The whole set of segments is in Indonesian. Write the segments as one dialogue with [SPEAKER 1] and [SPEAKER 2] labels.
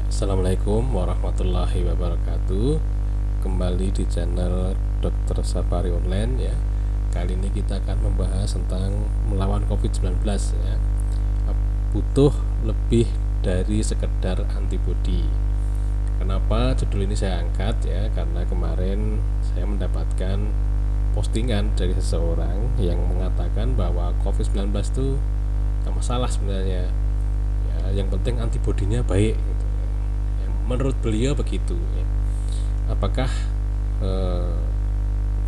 [SPEAKER 1] Assalamualaikum warahmatullahi wabarakatuh. Kembali di channel Dr. Safari Online ya. Kali ini kita akan membahas tentang melawan COVID-19 ya. Butuh lebih dari sekedar antibodi. Kenapa judul ini saya angkat ya? Karena kemarin saya mendapatkan postingan dari seseorang yang mengatakan bahwa COVID-19 itu gak masalah sebenarnya. Ya, yang penting antibodinya baik gitu. Menurut beliau begitu ya. Apakah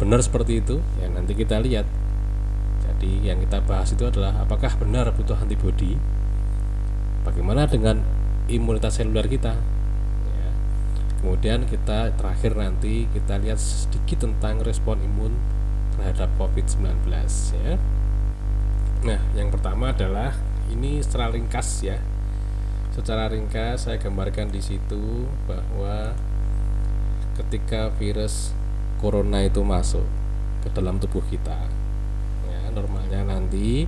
[SPEAKER 1] benar seperti itu? Ya nanti kita lihat. Jadi yang kita bahas itu adalah apakah benar butuh antibodi? Bagaimana dengan imunitas seluler kita? Ya. Kemudian kita terakhir nanti kita lihat sedikit tentang respon imun terhadap COVID-19 ya. Nah, yang pertama adalah ini secara ringkas ya. Secara ringkas saya gambarkan di situ bahwa ketika virus corona itu masuk ke dalam tubuh kita, ya, normalnya nanti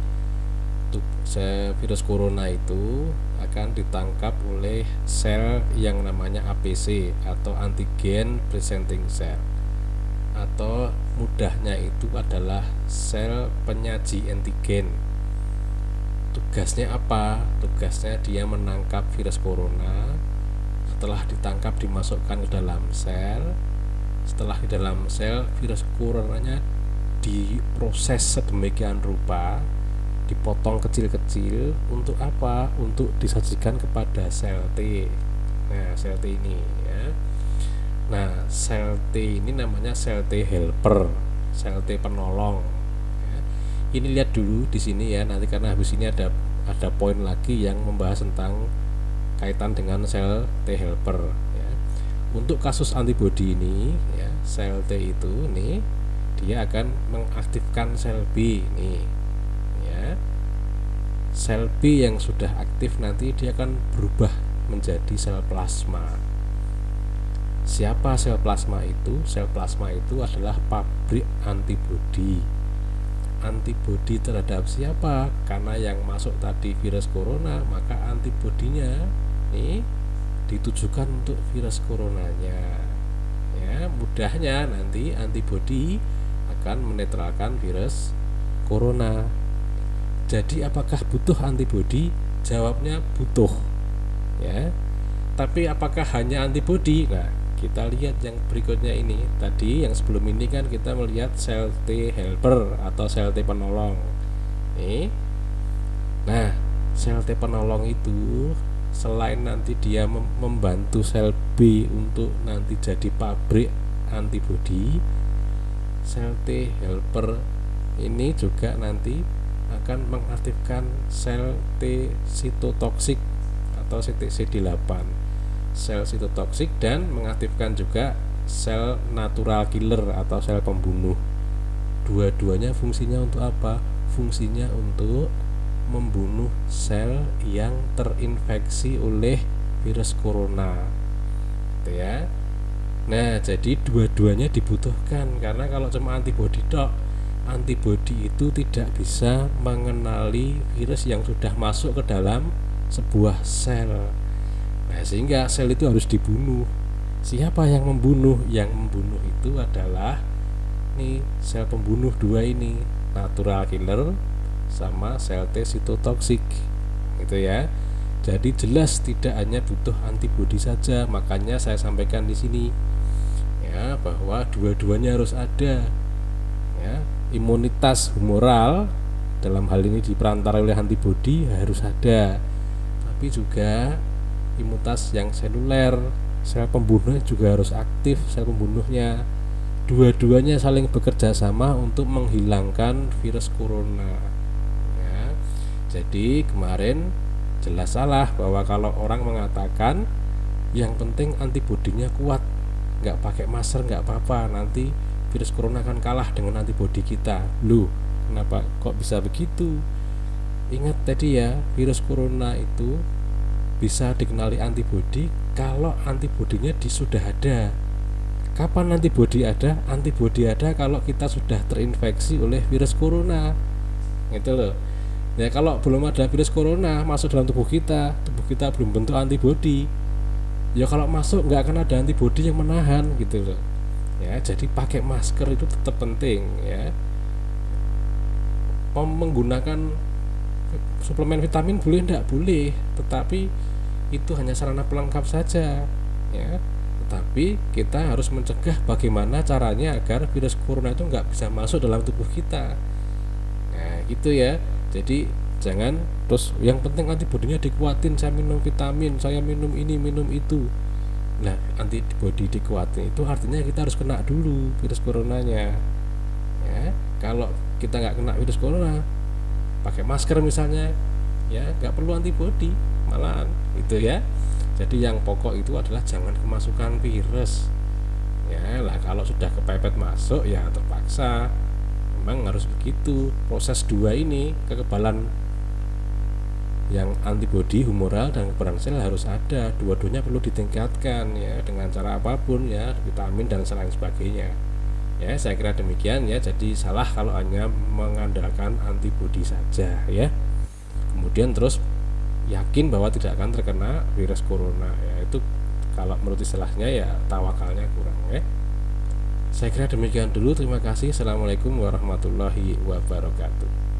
[SPEAKER 1] virus corona itu akan ditangkap oleh sel yang namanya APC atau antigen presenting cell, atau mudahnya itu adalah sel penyaji antigen. Tugasnya apa? Tugasnya dia menangkap virus corona. Setelah ditangkap dimasukkan ke dalam sel. Setelah di dalam sel, virus coronanya diproses sedemikian rupa, dipotong kecil-kecil untuk apa? Untuk disajikan kepada sel T. Nah, sel T ini ya. Nah, sel T ini namanya sel T helper, sel T penolong. Ini lihat dulu di sini ya, nanti karena habis ini ada poin lagi yang membahas tentang kaitan dengan sel T helper ya. Untuk kasus antibodi ini ya, sel T itu nih dia akan mengaktifkan sel B nih ya. Sel B yang sudah aktif nanti dia akan berubah menjadi sel plasma. Siapa sel plasma itu? Sel plasma itu adalah pabrik antibodi. Antibodi terhadap siapa? Karena yang masuk tadi virus corona, maka antibodinya nih ditujukan untuk virus coronanya. Ya, mudahnya nanti antibodi akan menetralkan virus corona. Jadi apakah butuh antibodi? Jawabnya butuh. Ya. Tapi apakah hanya antibodi? Nah, kita lihat yang berikutnya ini. Tadi yang sebelum ini kan kita melihat sel T helper atau sel T penolong. Nah, sel T penolong itu selain nanti dia membantu sel B untuk nanti jadi pabrik antibodi, sel T helper ini juga nanti akan mengaktifkan sel T sitotoksik atau CD8, sel sitotoksik, dan mengaktifkan juga sel natural killer atau sel pembunuh. Dua-duanya fungsinya untuk apa? Fungsinya untuk membunuh sel yang terinfeksi oleh virus corona gitu ya. Nah, jadi dua-duanya dibutuhkan, karena kalau cuma antibodi tok, antibodi itu tidak bisa mengenali virus yang sudah masuk ke dalam sebuah sel. Nah, sehingga sel itu harus dibunuh. Siapa yang membunuh? Yang membunuh itu adalah nih sel pembunuh dua ini, natural killer sama sel T sitotoksik gitu ya. Jadi jelas tidak hanya butuh antibodi saja, makanya saya sampaikan di sini ya bahwa dua-duanya harus ada ya. Imunitas humoral dalam hal ini diperantarai oleh antibodi harus ada, tapi juga imunitas yang seluler, sel pembunuhnya juga harus aktif, sel pembunuhnya. Dua-duanya saling bekerja sama untuk menghilangkan virus corona ya. Jadi kemarin jelas salah bahwa kalau orang mengatakan yang penting antibodinya kuat, nggak pakai masker nggak apa-apa, nanti virus corona akan kalah dengan antibodi kita. Loh, kenapa kok bisa begitu? Ingat tadi ya, virus corona itu bisa dikenali antibodi kalau antibodinya sudah ada. Kapan antibodi ada? Antibodi ada kalau kita sudah terinfeksi oleh virus corona. Gitu loh. Ya, kalau belum ada virus corona masuk dalam tubuh kita belum bentuk antibodi. ya kalau masuk nggak akan ada antibodi yang menahan gitu loh ya. Jadi pakai masker itu tetap penting ya. Menggunakan suplemen vitamin boleh enggak? Boleh, tetapi itu hanya sarana pelengkap saja ya. Tetapi kita harus mencegah bagaimana caranya agar virus corona itu nggak bisa masuk dalam tubuh kita. Nah gitu ya. Jadi jangan terus yang penting antibodinya dikuatin, saya minum vitamin, saya minum ini minum itu. Nah antibodi dikuatin itu artinya kita harus kena dulu virus coronanya ya. Kalau kita nggak kena virus corona, pakai masker misalnya ya, nggak perlu antibodi malahan itu ya. Jadi yang pokok itu adalah jangan kemasukan virus ya. Lah kalau sudah kepepet masuk ya terpaksa memang harus begitu. Proses dua ini, kekebalan yang antibodi humoral dan kekebalan sel harus ada, dua-duanya perlu ditingkatkan ya dengan cara apapun ya, vitamin dan selain sebagainya ya. Saya kira demikian ya. Jadi salah kalau hanya mengandalkan antibodi saja ya, kemudian terus yakin bahwa tidak akan terkena virus corona ya. Itu kalau menurut istilahnya ya tawakalnya kurang ya. Saya kira demikian dulu, terima kasih. Assalamualaikum warahmatullahi wabarakatuh.